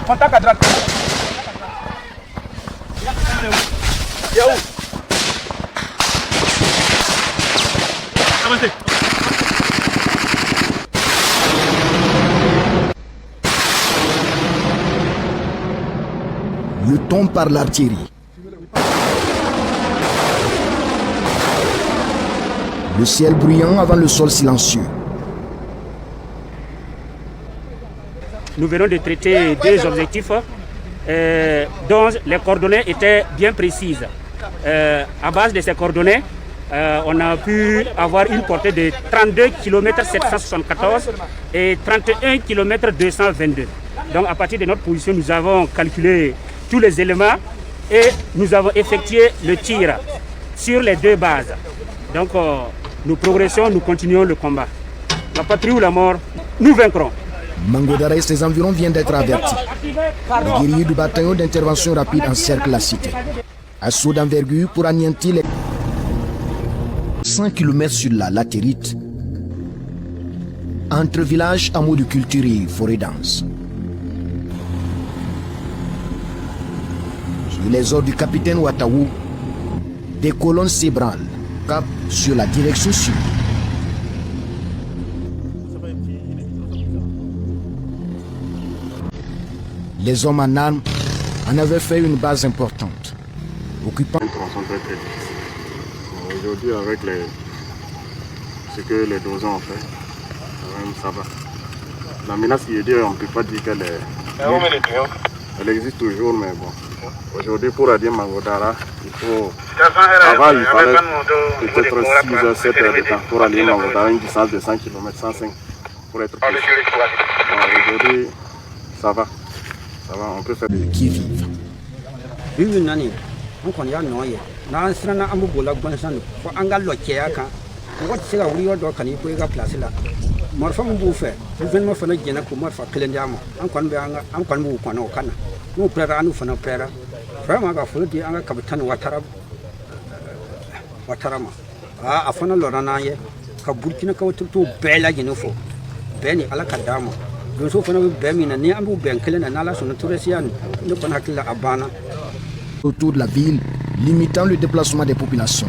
Contact à droite. Yahoo. Avancez. Le tombe par l'artillerie. Le ciel bruyant avant le sol silencieux. Nous venons de traiter deux objectifs dont les coordonnées étaient bien précises. À base de ces coordonnées, on a pu avoir une portée de 32 km 774 et 31 km 222. Donc à partir de notre position, nous avons calculé tous les éléments et nous avons effectué le tir sur les deux bases. Donc nous progressons, nous continuons le combat. La patrie ou la mort, nous vaincrons. Mangodara et ses environs viennent d'être avertis. Les guerriers du bataillon d'intervention rapide encerclent la cité. Assaut d'envergure pour anéantir les 100 km sur la latérite, entre villages, hameaux de culture et forêt dense. Sur les ordres du capitaine Ouattaou, des colonnes s'ébranlent, cap sur la direction sud. Les hommes en armes en avaient fait une base importante, occupant... Aujourd'hui, avec ce que les dozens ont fait, ça va. La menace qui est dure, on ne peut pas dire qu'elle est... Elle existe toujours, mais bon. Aujourd'hui, pour Adim Mangodara, il faut... Avant, il fallait peut-être 6 heures, 7 heures de temps pour aller à Mangodara, une distance de 100 km, 105 pour être précis. Aujourd'hui, ça va. Ça va, on peut faire... Qui vivent. On connaît non yet. Now, Srana Amugola Gonsan, for Angalo Chiaka. What say we are can you put a place? More from Buffet, even more for the Genako, more for Kilendamo. Uncle Move Kana. No prayer, and for no prayer. Framaga for the Anga Capitan Watarama. Ah, a funnel Loranaye, Kabutina to Bella Genufo. Benny Alacadamo. Those who follow Bemin and Niamu Benkelin and Alas on the Torresian, no Panakila Abana. Autour de la ville, limitant le déplacement des populations.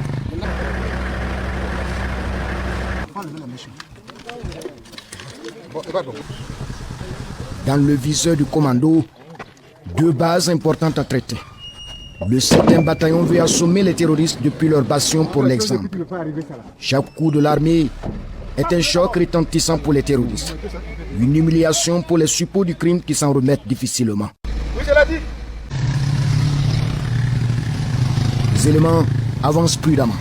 Dans le viseur du commando, deux bases importantes à traiter. Le 7e bataillon veut assommer les terroristes depuis leur bastion pour l'exemple. Chaque coup de l'armée est un choc retentissant pour les terroristes. Une humiliation pour les suppôts du crime qui s'en remettent difficilement. Les éléments avancent prudemment.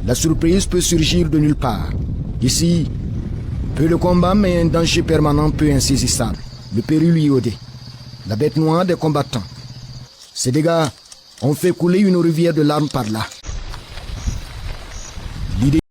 La surprise peut surgir de nulle part. Ici, peu de combat mais un danger permanent peu insaisissable. Le péril iodé. La bête noire des combattants. Ces dégâts ont fait couler une rivière de larmes par là.